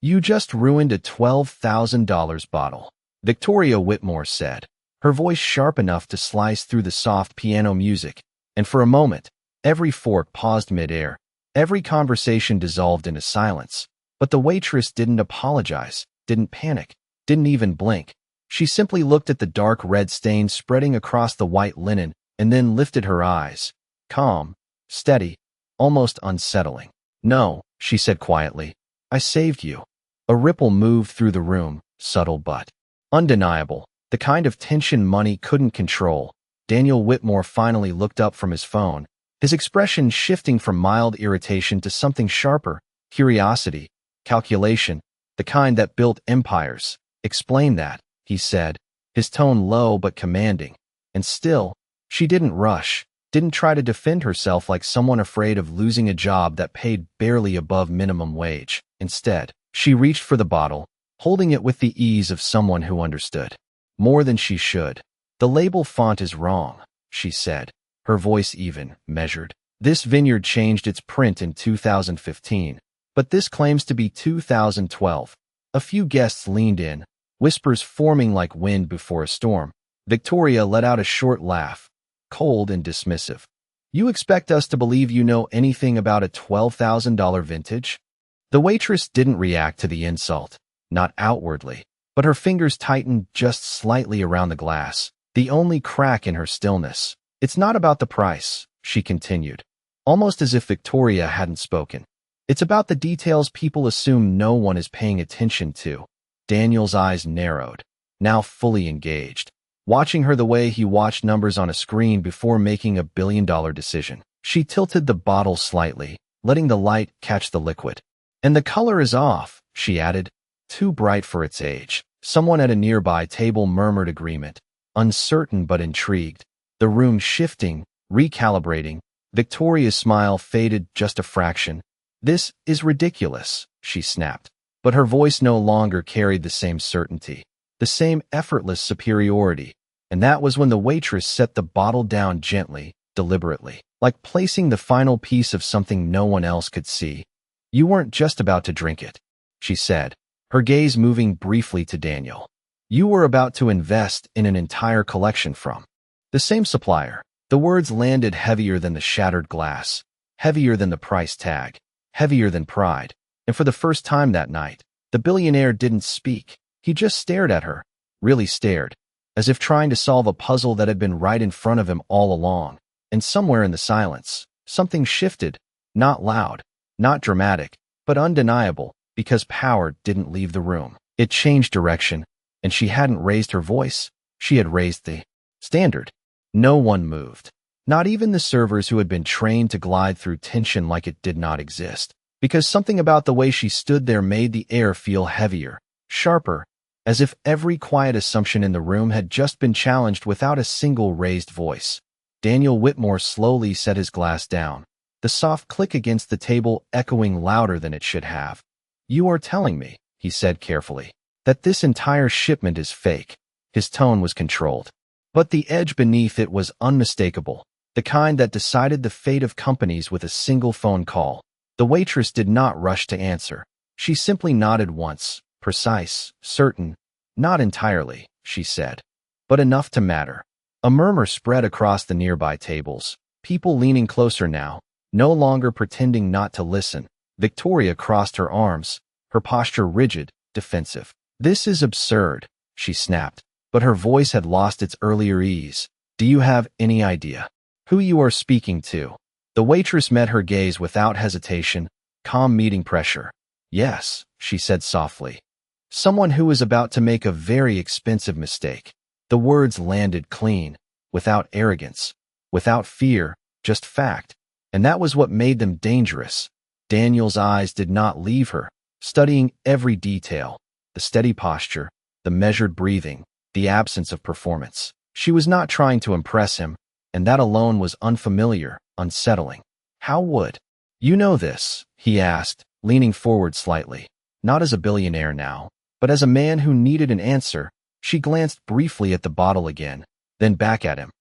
You just ruined a $12,000 bottle, Victoria Whitmore said, her voice sharp enough to slice through the soft piano music, and for a moment, every fork paused mid-air. Every conversation dissolved into silence. But the waitress didn't apologize, didn't panic, didn't even blink. She simply looked at the dark red stain spreading across the white linen and then lifted her eyes. Calm, steady, almost unsettling. No, she said quietly. I saved you. A ripple moved through the room, subtle but undeniable, the kind of tension money couldn't control. Daniel Whitmore finally looked up from his phone, his expression shifting from mild irritation to something sharper, curiosity, calculation, the kind that built empires. Explain that, he said, his tone low but commanding. And still, she didn't rush, didn't try to defend herself like someone afraid of losing a job that paid barely above minimum wage. Instead, she reached for the bottle, holding it with the ease of someone who understood. More than she should. The label font is wrong, she said, her voice even, measured. This vineyard changed its print in 2015, but this claims to be 2012. A few guests leaned in, whispers forming like wind before a storm. Victoria let out a short laugh, cold and dismissive. You expect us to believe you know anything about a $12,000 vintage? The waitress didn't react to the insult, not outwardly, but her fingers tightened just slightly around the glass, the only crack in her stillness. It's not about the price, she continued, almost as if Victoria hadn't spoken. It's about the details people assume no one is paying attention to. Daniel's eyes narrowed, now fully engaged, watching her the way he watched numbers on a screen before making a billion-dollar decision. She tilted the bottle slightly, letting the light catch the liquid. And the color is off, she added, too bright for its age. Someone at a nearby table murmured agreement, uncertain but intrigued. The room shifting, recalibrating. Victoria's smile faded just a fraction. This is ridiculous, she snapped. But her voice no longer carried the same certainty, the same effortless superiority. And that was when the waitress set the bottle down gently, deliberately, like placing the final piece of something no one else could see. You weren't just about to drink it, she said, her gaze moving briefly to Daniel. You were about to invest in an entire collection from the same supplier. The words landed heavier than the shattered glass, heavier than the price tag, heavier than pride. And for the first time that night, the billionaire didn't speak. He just stared at her, really stared, as if trying to solve a puzzle that had been right in front of him all along. And somewhere in the silence, something shifted, not loud, not dramatic, but undeniable, because power didn't leave the room. It changed direction, and she hadn't raised her voice. She had raised the standard. No one moved, not even the servers who had been trained to glide through tension like it did not exist, because something about the way she stood there made the air feel heavier, sharper, as if every quiet assumption in the room had just been challenged without a single raised voice. Daniel Whitmore slowly set his glass down, the soft click against the table echoing louder than it should have. You are telling me, he said carefully, that this entire shipment is fake. His tone was controlled, but the edge beneath it was unmistakable, the kind that decided the fate of companies with a single phone call. The waitress did not rush to answer. She simply nodded once, precise, certain. Not entirely, she said, but enough to matter. A murmur spread across the nearby tables, people leaning closer now, no longer pretending not to listen. Victoria crossed her arms, her posture rigid, defensive. This is absurd, she snapped, but her voice had lost its earlier ease. Do you have any idea who you are speaking to? The waitress met her gaze without hesitation, calm meeting pressure. Yes, she said softly. Someone who is about to make a very expensive mistake. The words landed clean, without arrogance, without fear, just fact. And that was what made them dangerous. Daniel's eyes did not leave her, studying every detail, the steady posture, the measured breathing, the absence of performance. She was not trying to impress him, and that alone was unfamiliar, unsettling. How would you know this? He asked, leaning forward slightly. Not as a billionaire now, but as a man who needed an answer. She glanced briefly at the bottle again, then back at him.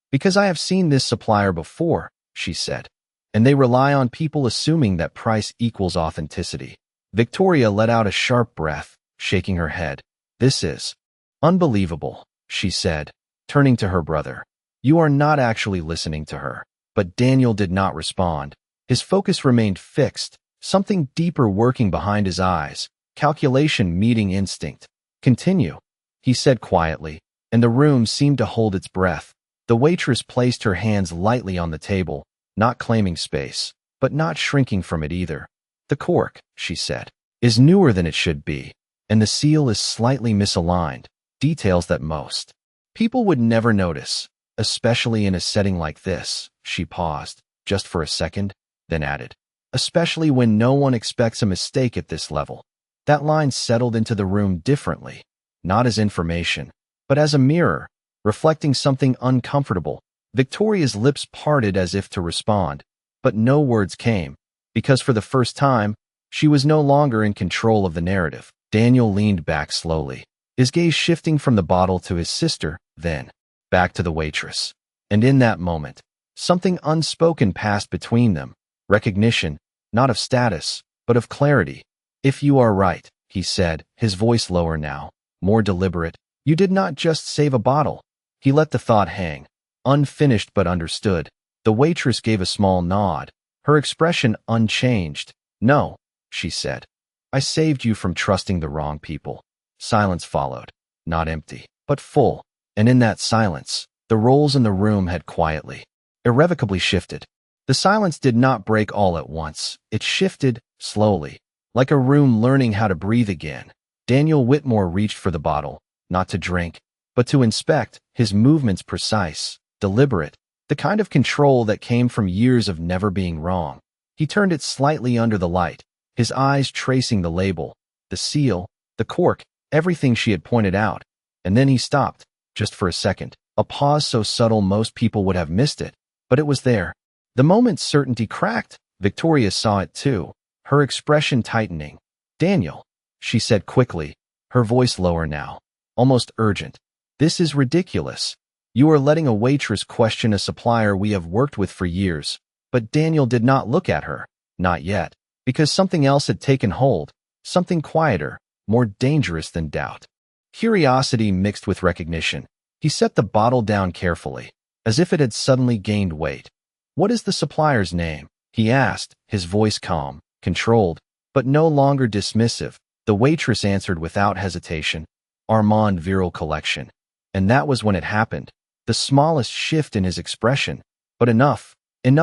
Because I have seen this supplier before, she said, and they rely on people assuming that price equals authenticity. Victoria let out a sharp breath, shaking her head. This is unbelievable, she said, turning to her brother. You are not actually listening to her. But Daniel did not respond. His focus remained fixed, something deeper working behind his eyes, calculation meeting instinct. Continue, he said quietly, and the room seemed to hold its breath. The waitress placed her hands lightly on the table, not claiming space, but not shrinking from it either. The cork, she said, is newer than it should be, and the seal is slightly misaligned, details that most people would never notice, especially in a setting like this. She paused, just for a second, then added, especially when no one expects a mistake at this level. That line settled into the room differently, not as information, but as a mirror, reflecting something uncomfortable. Victoria's lips parted as if to respond, but no words came, because for the first time, she was no longer in control of the narrative. Daniel leaned back slowly, his gaze shifting from the bottle to his sister, then back to the waitress. And in that moment, something unspoken passed between them, recognition, not of status, but of clarity. If you are right, he said, his voice lower now, more deliberate, you did not just save a bottle. He let the thought hang, unfinished but understood. The waitress gave a small nod, her expression unchanged. No, she said. I saved you from trusting the wrong people. Silence followed, not empty, but full, and in that silence, the roles in the room had quietly, irrevocably shifted. The silence did not break all at once. It shifted, slowly, like a room learning how to breathe again. Daniel Whitmore reached for the bottle, not to drink, but to inspect, his movements precise, deliberate, the kind of control that came from years of never being wrong. He turned it slightly under the light, his eyes tracing the label, the seal, the cork, everything she had pointed out. And then he stopped, just for a second, a pause so subtle most people would have missed it, but it was there. The moment certainty cracked, Victoria saw it too, her expression tightening. Daniel, she said quickly, her voice lower now, almost urgent. This is ridiculous. You are letting a waitress question a supplier we have worked with for years. But Daniel did not look at her, not yet, because something else had taken hold, something quieter, more dangerous than doubt. Curiosity mixed with recognition. He set the bottle down carefully, as if it had suddenly gained weight. What is the supplier's name? He asked, his voice calm, controlled, but no longer dismissive. The waitress answered without hesitation, Armand Viral Collection. And that was when it happened. The smallest shift in his expression, but enough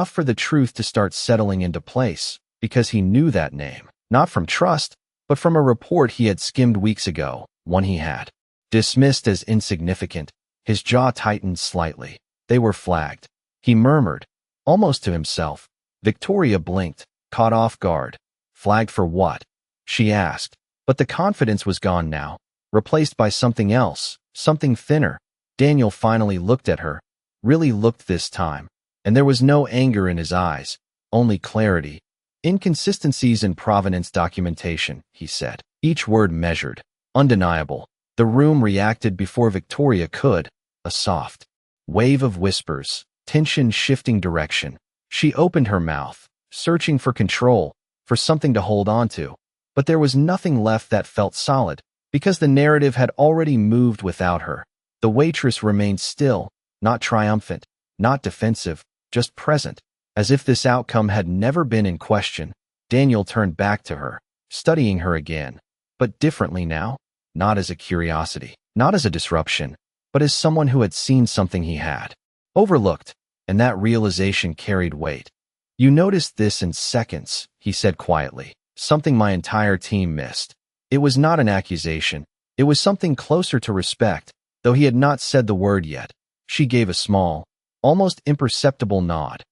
for the truth to start settling into place, because he knew that name, not from trust, but from a report he had skimmed weeks ago, one he had dismissed as insignificant. His jaw tightened slightly. They were flagged. He murmured, almost to himself. Victoria blinked, caught off guard. Flagged for what? She asked, but the confidence was gone now, replaced by something else, something thinner. Daniel finally looked at her, really looked this time, and there was no anger in his eyes, only clarity. Inconsistencies in provenance documentation, he said, each word measured, undeniable. The room reacted before Victoria could, a soft wave of whispers, tension shifting direction. She opened her mouth, searching for control, for something to hold on to, but there was nothing left that felt solid, because the narrative had already moved without her. The waitress remained still, not triumphant, not defensive, just present, as if this outcome had never been in question. Daniel turned back to her, studying her again, but differently now, not as a curiosity, not as a disruption, but as someone who had seen something he had overlooked, and that realization carried weight. You noticed this in seconds, he said quietly, something my entire team missed. It was not an accusation. It was something closer to respect, though he had not said the word yet. She gave a small, almost imperceptible nod.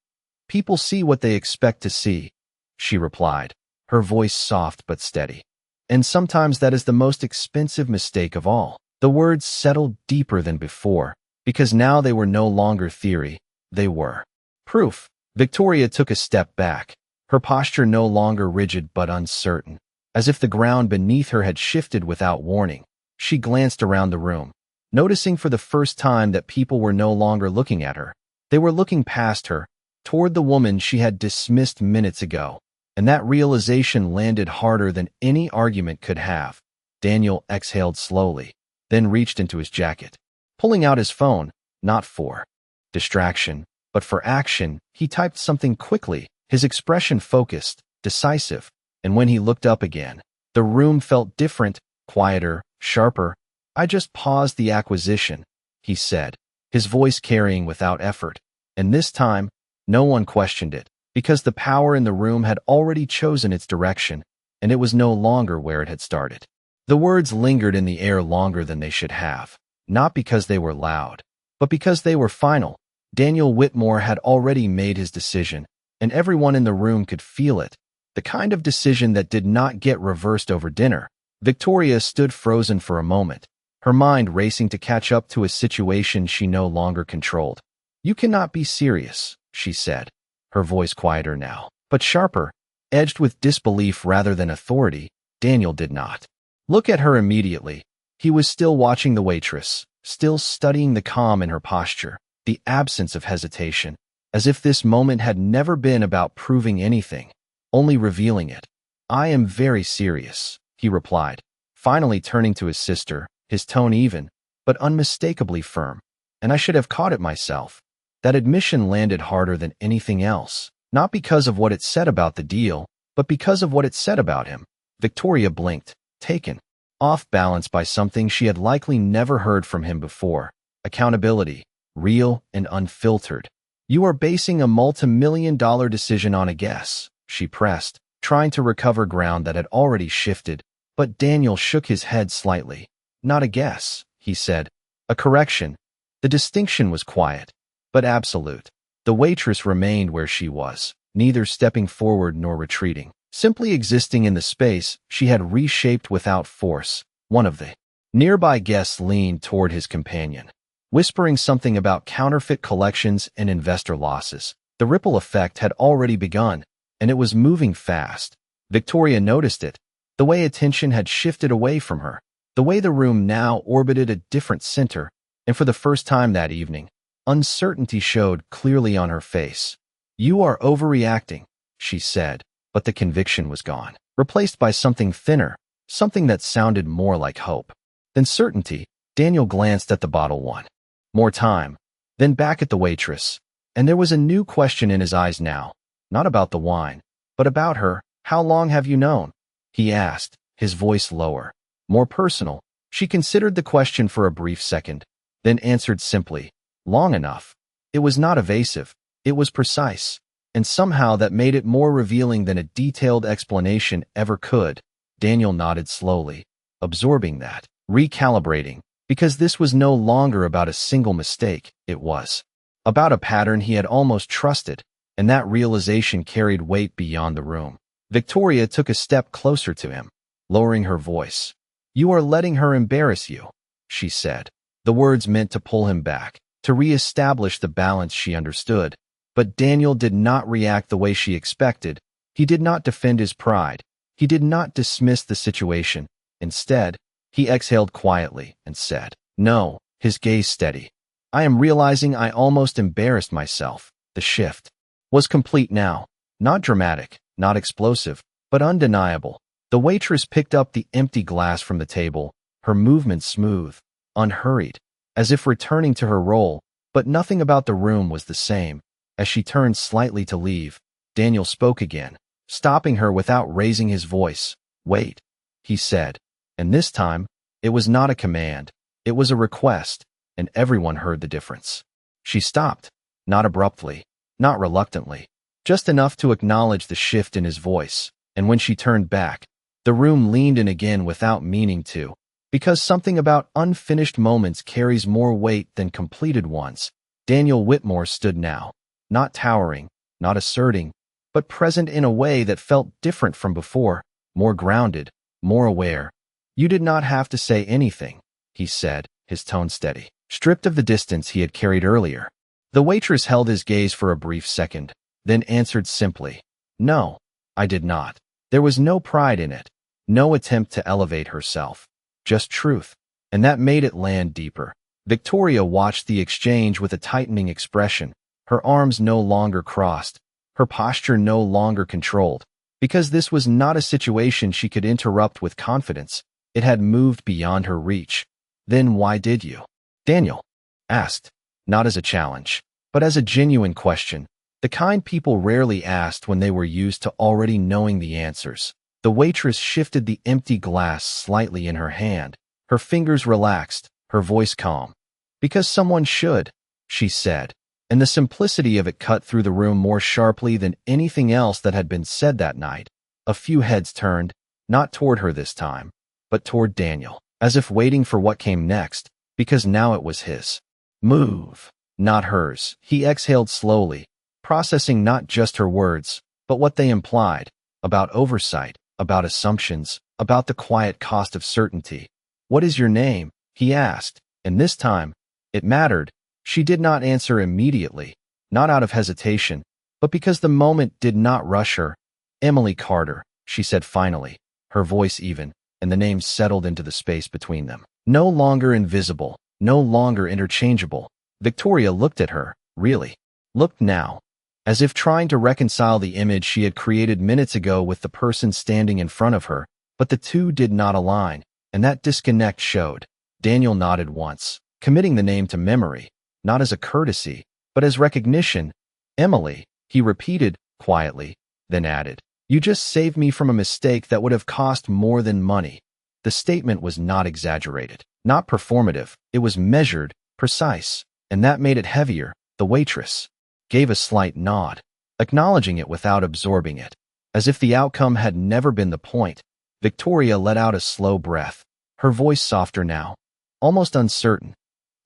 People see what they expect to see, she replied, her voice soft but steady. And sometimes that is the most expensive mistake of all. The words settled deeper than before, because now they were no longer theory, they were proof. Victoria took a step back, her posture no longer rigid but uncertain, as if the ground beneath her had shifted without warning. She glanced around the room, noticing for the first time that people were no longer looking at her. They were looking past her, toward the woman she had dismissed minutes ago. and that realization landed harder than any argument could have. Daniel exhaled slowly, then reached into his jacket. Pulling out his phone, not for distraction, but for action, he typed something quickly, his expression focused, decisive, and when he looked up again, the room felt different, quieter, sharper. "I just paused the acquisition," he said, his voice carrying without effort, and this time, no one questioned it, because the power in the room had already chosen its direction, and it was no longer where it had started. The words lingered in the air longer than they should have, not because they were loud, but because they were final. Daniel Whitmore had already made his decision, and everyone in the room could feel it, the kind of decision that did not get reversed over dinner. Victoria stood frozen for a moment, her mind racing to catch up to a situation she no longer controlled. "You cannot be serious," she said, her voice quieter now, but sharper, edged with disbelief rather than authority. Daniel did not look at her immediately. He was still watching the waitress, still studying the calm in her posture, the absence of hesitation, as if this moment had never been about proving anything, only revealing it. "I am very serious," he replied, finally turning to his sister, his tone even, but unmistakably firm, "and I should have caught it myself." That admission landed harder than anything else, not because of what it said about the deal, but because of what it said about him. Victoria blinked, taken off balance by something she had likely never heard from him before: accountability, real and unfiltered. "You are basing a multi-million-dollar decision on a guess," she pressed, trying to recover ground that had already shifted, but Daniel shook his head slightly. "Not a guess," he said. "A correction." The distinction was quiet, but absolute. The waitress remained where she was, neither stepping forward nor retreating, simply existing in the space she had reshaped without force. One of the nearby guests leaned toward his companion, whispering something about counterfeit collections and investor losses. The ripple effect had already begun, and it was moving fast. Victoria noticed it, the way attention had shifted away from her, the way the room now orbited a different center, and for the first time that evening, uncertainty showed clearly on her face. "You are overreacting," she said, but the conviction was gone, replaced by something thinner, something that sounded more like hope than certainty. Daniel glanced at the bottle one more time, then back at the waitress, and there was a new question in his eyes now, not about the wine, but about her. "How long have you known?" he asked, his voice lower, more personal. She considered the question for a brief second, then answered simply, "Long enough." It was not evasive, it was precise, and somehow that made it more revealing than a detailed explanation ever could. Daniel nodded slowly, absorbing that, recalibrating, because this was no longer about a single mistake, it was about a pattern he had almost trusted, and that realization carried weight beyond the room. Victoria took a step closer to him, lowering her voice. "You are letting her embarrass you," she said, the words meant to pull him back, to re-establish the balance she understood. But Daniel did not react the way she expected. He did not defend his pride. He did not dismiss the situation. Instead, he exhaled quietly and said, "No," his gaze steady. "I am realizing I almost embarrassed myself." The shift was complete now, not dramatic, not explosive, but undeniable. The waitress picked up the empty glass from the table, her movement smooth, unhurried, as if returning to her role, but nothing about the room was the same. As she turned slightly to leave, Daniel spoke again, stopping her without raising his voice. "Wait," he said, and this time, it was not a command, it was a request, and everyone heard the difference. She stopped, not abruptly, not reluctantly, just enough to acknowledge the shift in his voice, and when she turned back, the room leaned in again without meaning to, because something about unfinished moments carries more weight than completed ones. Daniel Whitmore stood now, not towering, not asserting, but present in a way that felt different from before, more grounded, more aware. "You did not have to say anything," he said, his tone steady, stripped of the distance he had carried earlier. The waitress held his gaze for a brief second, then answered simply, "No, I did not." There was no pride in it, no attempt to elevate herself, just truth, and that made it land deeper. Victoria watched the exchange with a tightening expression, her arms no longer crossed, her posture no longer controlled, Because this was not a situation she could interrupt with confidence. It had moved beyond her reach. Then why did you? Daniel asked, not as a challenge, but as a genuine question, the kind people rarely asked when they were used to already knowing the answers. The waitress shifted the empty glass slightly in her hand. Her fingers relaxed, her voice calm. Because someone should, she said, and the simplicity of it cut through the room more sharply than anything else that had been said that night. A few heads turned, not toward her this time, but toward Daniel, as if waiting for what came next, because now it was his move, not hers. He exhaled slowly, processing not just her words, but what they implied, about oversight, about assumptions, about the quiet cost of certainty. What is your name? He asked, and this time, it mattered. She did not answer immediately, not out of hesitation, but because the moment did not rush her. Emily Carter, she said finally, her voice even, and the name settled into the space between them. No longer invisible, no longer interchangeable. Victoria looked at her, really. Looked now, as if trying to reconcile the image she had created minutes ago with the person standing in front of her, but the two did not align, and that disconnect showed. Daniel nodded once, committing the name to memory, not as a courtesy, but as recognition. Emily, he repeated, quietly, then added, you just saved me from a mistake that would have cost more than money. The statement was not exaggerated, not performative, it was measured, precise, and that made it heavier. The waitress gave a slight nod, acknowledging it without absorbing it, as if the outcome had never been the point. Victoria let out a slow breath, her voice softer now, almost uncertain.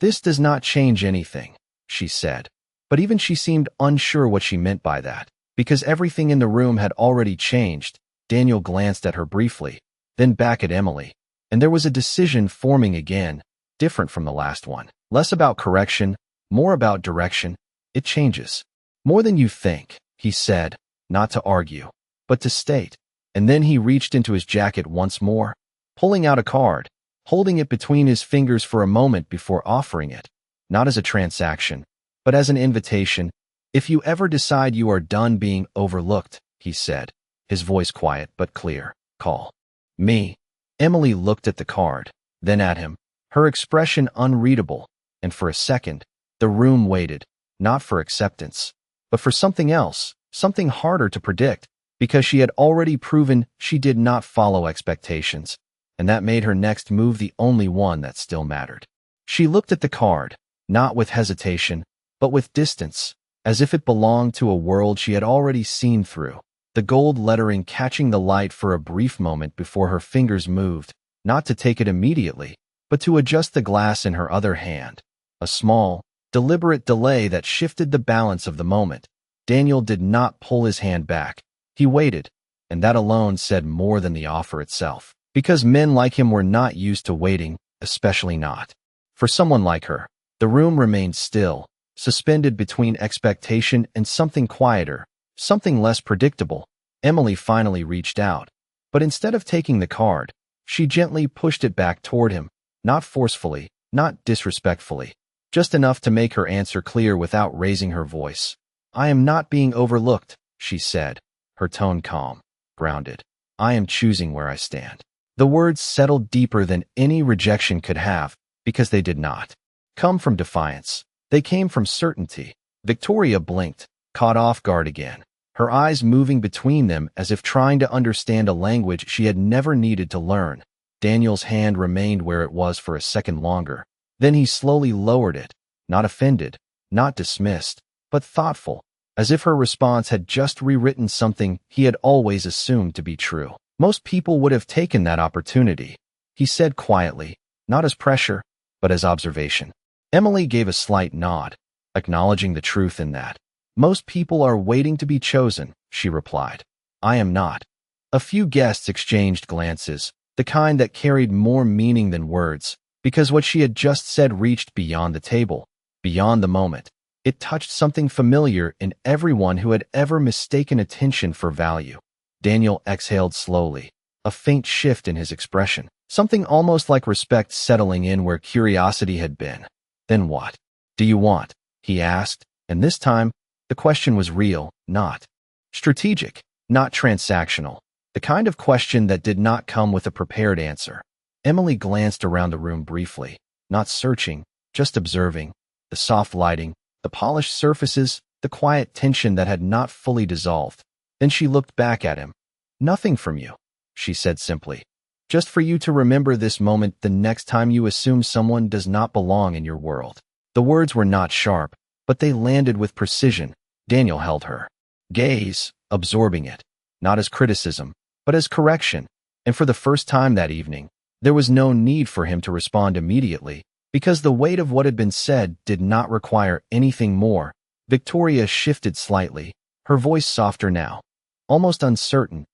This does not change anything, she said, but even she seemed unsure what she meant by that, because everything in the room had already changed. Daniel glanced at her briefly, then back at Emily, and there was a decision forming again, different from the last one, less about correction, more about direction. It changes. More than you think, he said, not to argue, but to state. And then he reached into his jacket once more, pulling out a card, holding it between his fingers for a moment before offering it, not as a transaction, but as an invitation. If you ever decide you are done being overlooked, he said, his voice quiet but clear, call me. Emily looked at the card, then at him, her expression unreadable, and for a second, the room waited, not for acceptance, but for something else, something harder to predict, because she had already proven she did not follow expectations, and that made her next move the only one that still mattered. She looked at the card, not with hesitation, but with distance, as if it belonged to a world she had already seen through, the gold lettering catching the light for a brief moment before her fingers moved, not to take it immediately, but to adjust the glass in her other hand. A small, deliberate delay that shifted the balance of the moment. Daniel did not pull his hand back. He waited, and that alone said more than the offer itself, because men like him were not used to waiting, especially not for someone like her. The room remained still, suspended between expectation and something quieter, something less predictable. Emily finally reached out, but instead of taking the card, she gently pushed it back toward him, not forcefully, not disrespectfully, just enough to make her answer clear without raising her voice. I am not being overlooked, she said, her tone calm, grounded. I am choosing where I stand. The words settled deeper than any rejection could have, because they did not come from defiance. They came from certainty. Victoria blinked, caught off guard again, her eyes moving between them as if trying to understand a language she had never needed to learn. Daniel's hand remained where it was for a second longer. Then he slowly lowered it, not offended, not dismissed, but thoughtful, as if her response had just rewritten something he had always assumed to be true. Most people would have taken that opportunity, he said quietly, not as pressure, but as observation. Emily gave a slight nod, acknowledging the truth in that. Most people are waiting to be chosen, she replied. I am not. A few guests exchanged glances, the kind that carried more meaning than words, because what she had just said reached beyond the table, beyond the moment. It touched something familiar in everyone who had ever mistaken attention for value. Daniel exhaled slowly, a faint shift in his expression, something almost like respect settling in where curiosity had been. Then what do you want? He asked, and this time, the question was real, not strategic. not transactional. The kind of question that did not come with a prepared answer. Emily glanced around the room briefly, not searching, just observing. The soft lighting, the polished surfaces, the quiet tension that had not fully dissolved. Then she looked back at him. "Nothing from you," she said simply. "Just for you to remember this moment the next time you assume someone does not belong in your world." The words were not sharp, but they landed with precision. Daniel held her gaze, absorbing it, not as criticism, but as correction. And for the first time that evening, there was no need for him to respond immediately, because the weight of what had been said did not require anything more. Victoria shifted slightly, her voice softer now, almost uncertain.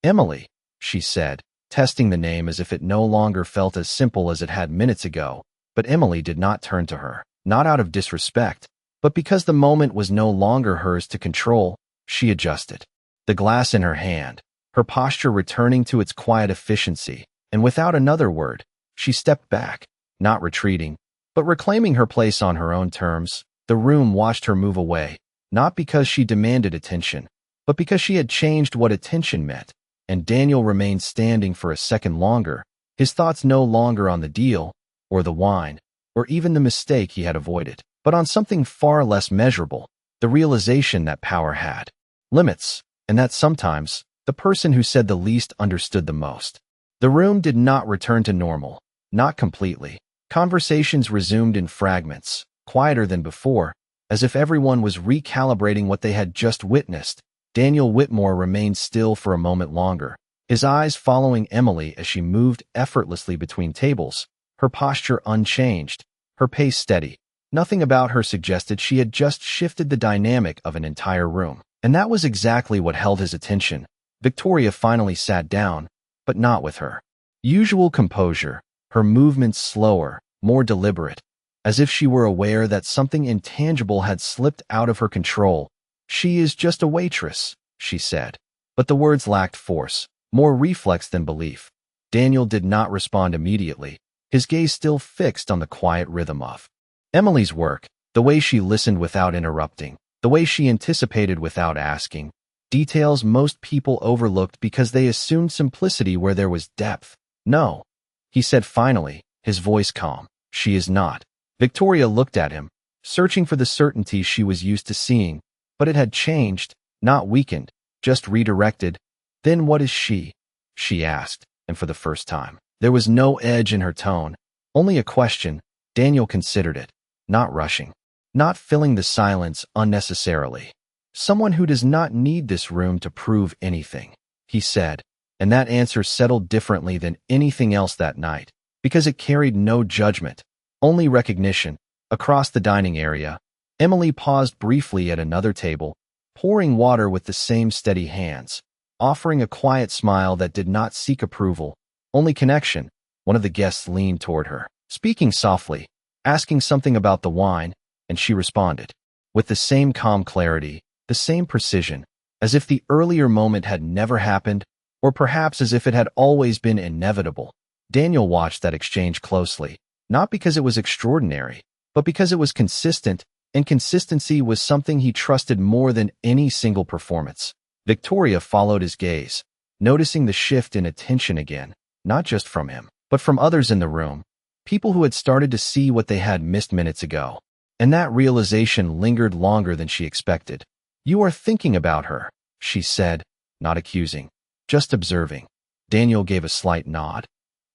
"Emily," she said, testing the name as if it no longer felt as simple as it had minutes ago. But Emily did not turn to her, not out of disrespect, but because the moment was no longer hers to control. She adjusted the glass in her hand, her posture returning to its quiet efficiency, and without another word, she stepped back, not retreating, but reclaiming her place on her own terms. The room watched her move away, not because she demanded attention, but because she had changed what attention meant. And Daniel remained standing for a second longer, his thoughts no longer on the deal, or the wine, or even the mistake he had avoided, but on something far less measurable, the realization that power had limits, and that sometimes the person who said the least understood the most. The room did not return to normal, not completely. Conversations resumed in fragments, quieter than before, as if everyone was recalibrating what they had just witnessed. Daniel Whitmore remained still for a moment longer, his eyes following Emily as she moved effortlessly between tables, her posture unchanged, her pace steady. Nothing about her suggested she had just shifted the dynamic of an entire room. And that was exactly what held his attention. Victoria finally sat down, but not with her usual composure, her movements slower, more deliberate, as if she were aware that something intangible had slipped out of her control. "She is just a waitress," she said. But the words lacked force, more reflex than belief. Daniel did not respond immediately, his gaze still fixed on the quiet rhythm of Emily's work, the way she listened without interrupting, the way she anticipated without asking, details most people overlooked because they assumed simplicity where there was depth. "No," he said finally, his voice calm. "She is not." Victoria looked at him, searching for the certainty she was used to seeing, but it had changed, not weakened, just redirected. "Then what is she?" she asked, and for the first time, there was no edge in her tone, only a question. Daniel considered it, not rushing, not filling the silence unnecessarily. "Someone who does not need this room to prove anything," he said, and that answer settled differently than anything else that night, because it carried no judgment, only recognition. Across the dining area, Emily paused briefly at another table, pouring water with the same steady hands, offering a quiet smile that did not seek approval, only connection. One of the guests leaned toward her, speaking softly, asking something about the wine, and she responded with the same calm clarity, the same precision, as if the earlier moment had never happened, or perhaps as if it had always been inevitable. Daniel watched that exchange closely, not because it was extraordinary, but because it was consistent, and consistency was something he trusted more than any single performance. Victoria followed his gaze, noticing the shift in attention again, not just from him, but from others in the room, people who had started to see what they had missed minutes ago. And that realization lingered longer than she expected. "You are thinking about her," she said, not accusing, just observing. Daniel gave a slight nod.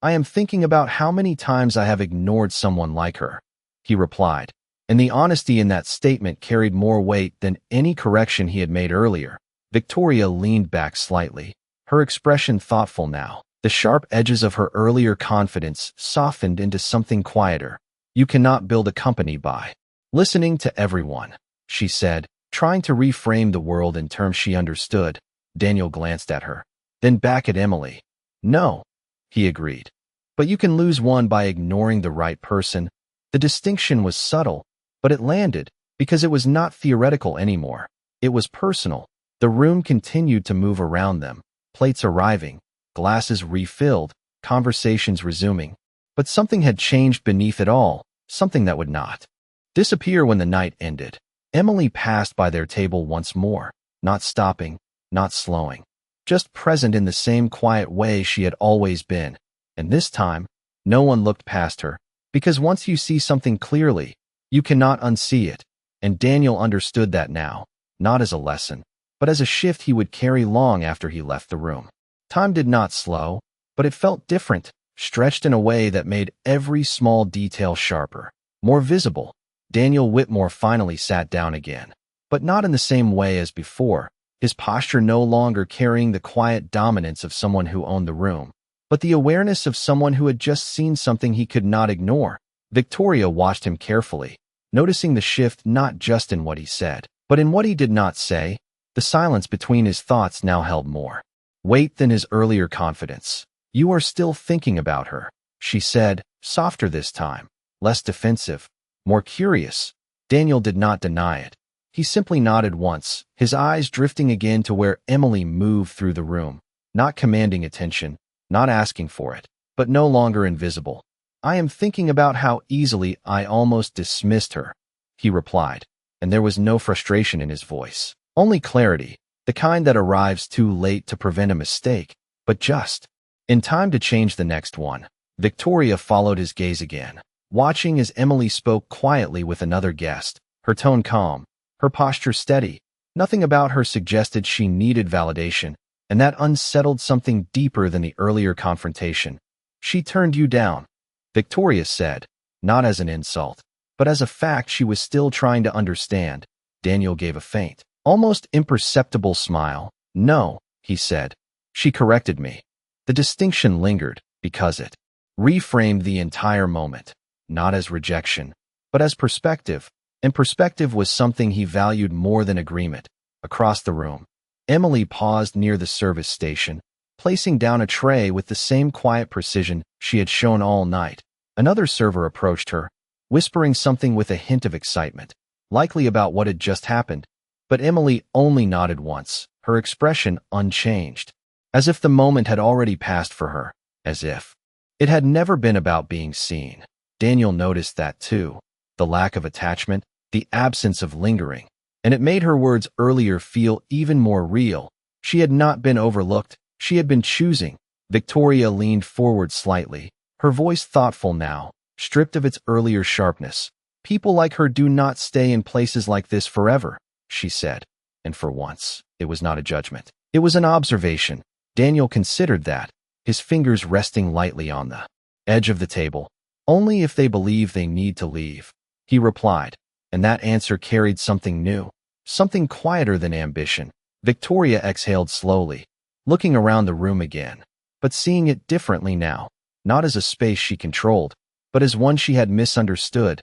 "I am thinking about how many times I have ignored someone like her," he replied, and the honesty in that statement carried more weight than any correction he had made earlier. Victoria leaned back slightly, her expression thoughtful now. The sharp edges of her earlier confidence softened into something quieter. "You cannot build a company by listening to everyone," she said, trying to reframe the world in terms she understood. Daniel glanced at her, then back at Emily. "No," he agreed. "But you can lose one by ignoring the right person." The distinction was subtle, but it landed, because it was not theoretical anymore. It was personal. The room continued to move around them, plates arriving, glasses refilled, conversations resuming. But something had changed beneath it all, something that would not disappear when the night ended. Emily passed by their table once more, not stopping, not slowing, just present in the same quiet way she had always been. And this time, no one looked past her, because once you see something clearly, you cannot unsee it. And Daniel understood that now, not as a lesson, but as a shift he would carry long after he left the room. Time did not slow, but it felt different, stretched in a way that made every small detail sharper, more visible. Daniel Whitmore finally sat down again, but not in the same way as before, his posture no longer carrying the quiet dominance of someone who owned the room, but the awareness of someone who had just seen something he could not ignore. Victoria watched him carefully, noticing the shift not just in what he said, but in what he did not say. The silence between his thoughts now held more weight than his earlier confidence. "You are still thinking about her," she said, softer this time, less defensive, more curious. Daniel did not deny it. He simply nodded once, his eyes drifting again to where Emily moved through the room, not commanding attention, not asking for it, but no longer invisible. "I am thinking about how easily I almost dismissed her," he replied, and there was no frustration in his voice, only clarity, the kind that arrives too late to prevent a mistake, but just in time to change the next one. Victoria followed his gaze again, watching as Emily spoke quietly with another guest, her tone calm, her posture steady. Nothing about her suggested she needed validation, and that unsettled something deeper than the earlier confrontation. "She turned you down," Victoria said, not as an insult, but as a fact she was still trying to understand. Daniel gave a faint, almost imperceptible smile. "No," he said. "She corrected me." The distinction lingered, because it reframed the entire moment, not as rejection, but as perspective, and perspective was something he valued more than agreement. Across the room, Emily paused near the service station, placing down a tray with the same quiet precision she had shown all night. Another server approached her, whispering something with a hint of excitement, likely about what had just happened, but Emily only nodded once, her expression unchanged, as if the moment had already passed for her, as if it had never been about being seen. Daniel noticed that too, the lack of attachment, the absence of lingering, and it made her words earlier feel even more real. She had not been overlooked, she had been choosing. Victoria leaned forward slightly, her voice thoughtful now, stripped of its earlier sharpness. "People like her do not stay in places like this forever," she said, and for once, it was not a judgment. It was an observation. Daniel considered that, his fingers resting lightly on the edge of the table. "Only if they believe they need to leave," he replied, and that answer carried something new, something quieter than ambition. Victoria exhaled slowly, looking around the room again, but seeing it differently now, not as a space she controlled, but as one she had misunderstood.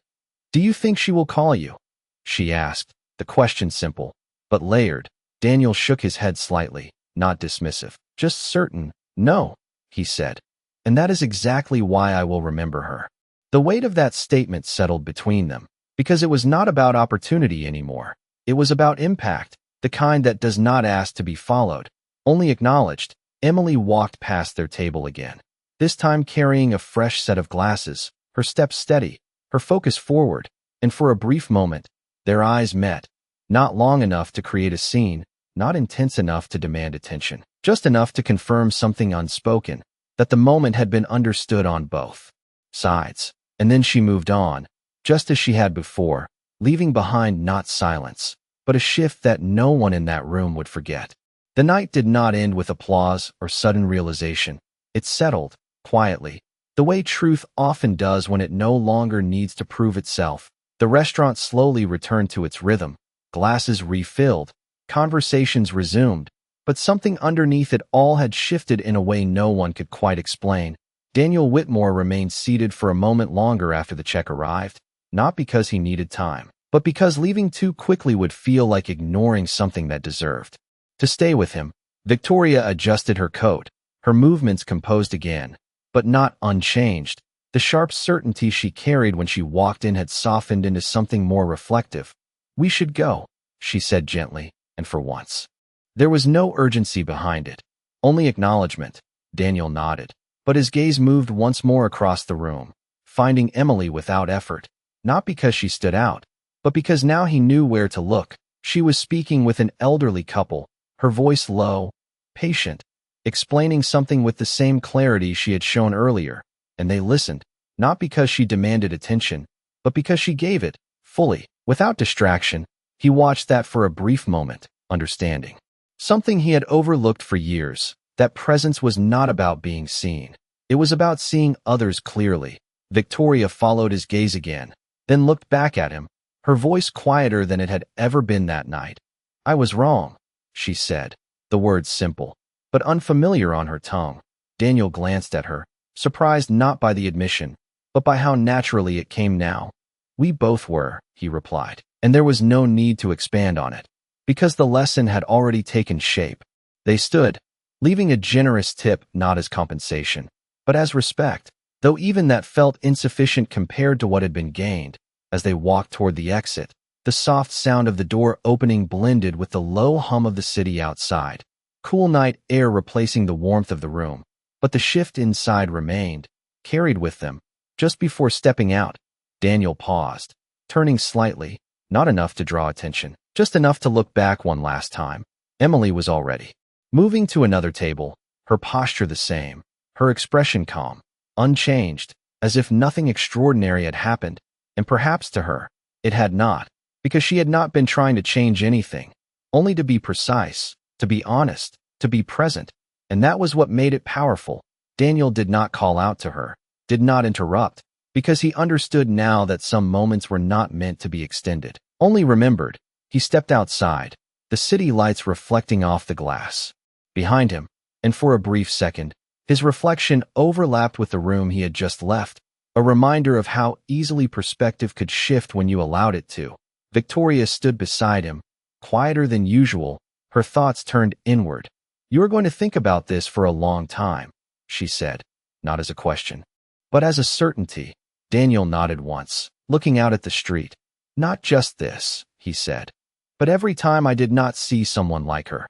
"Do you think she will call you?" she asked, the question simple, but layered. Daniel shook his head slightly, not dismissive. "Just certain, no," he said, "and that is exactly why I will remember her." The weight of that statement settled between them, because it was not about opportunity anymore. It was about impact, the kind that does not ask to be followed, only acknowledged. Emily walked past their table again, this time carrying a fresh set of glasses, her steps steady, her focus forward, and for a brief moment, their eyes met, not long enough to create a scene, not intense enough to demand attention, just enough to confirm something unspoken, that the moment had been understood on both sides. And then she moved on, just as she had before, leaving behind not silence, but a shift that no one in that room would forget. The night did not end with applause or sudden realization. It settled, quietly, the way truth often does when it no longer needs to prove itself. The restaurant slowly returned to its rhythm, glasses refilled, conversations resumed, but something underneath it all had shifted in a way no one could quite explain. Daniel Whitmore remained seated for a moment longer after the check arrived, not because he needed time, but because leaving too quickly would feel like ignoring something that deserved to stay with him. Victoria adjusted her coat, her movements composed again, but not unchanged. The sharp certainty she carried when she walked in had softened into something more reflective. "We should go," she said gently, and for once, there was no urgency behind it, only acknowledgement. Daniel nodded, but his gaze moved once more across the room, finding Emily without effort, not because she stood out, but because now he knew where to look. She was speaking with an elderly couple, her voice low, patient, explaining something with the same clarity she had shown earlier, and they listened, not because she demanded attention, but because she gave it, fully, without distraction. He watched that for a brief moment, understanding something he had overlooked for years, that presence was not about being seen. It was about seeing others clearly. Victoria followed his gaze again, then looked back at him, her voice quieter than it had ever been that night. "I was wrong," she said, the words simple, but unfamiliar on her tongue. Daniel glanced at her, surprised not by the admission, but by how naturally it came now. "We both were," he replied, and there was no need to expand on it, because the lesson had already taken shape. They stood, leaving a generous tip not as compensation, but as respect, though even that felt insufficient compared to what had been gained. As they walked toward the exit, the soft sound of the door opening blended with the low hum of the city outside, cool night air replacing the warmth of the room. But the shift inside remained, carried with them. Just before stepping out, Daniel paused, turning slightly, not enough to draw attention, just enough to look back one last time. Emily was already moving to another table, her posture the same, her expression calm, unchanged, as if nothing extraordinary had happened. And perhaps to her, it had not, because she had not been trying to change anything, only to be precise, to be honest, to be present, and that was what made it powerful. Daniel did not call out to her, did not interrupt, because he understood now that some moments were not meant to be extended, only remembered. He stepped outside, the city lights reflecting off the glass behind him, and for a brief second, his reflection overlapped with the room he had just left, a reminder of how easily perspective could shift when you allowed it to. Victoria stood beside him, quieter than usual, her thoughts turned inward. "You are going to think about this for a long time," she said, not as a question, but as a certainty. Daniel nodded once, looking out at the street. "Not just this," he said, "but every time I did not see someone like her."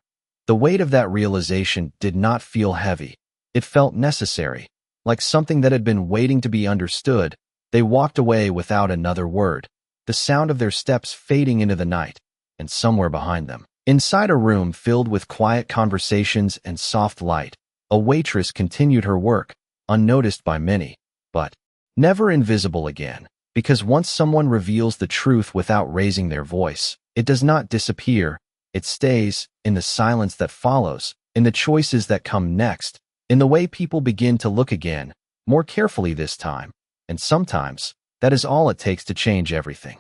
The weight of that realization did not feel heavy. It felt necessary, like something that had been waiting to be understood. They walked away without another word, the sound of their steps fading into the night, and somewhere behind them, inside a room filled with quiet conversations and soft light, a waitress continued her work, unnoticed by many, but never invisible again, because once someone reveals the truth without raising their voice, it does not disappear. It stays, in the silence that follows, in the choices that come next, in the way people begin to look again, more carefully this time, and sometimes, that is all it takes to change everything.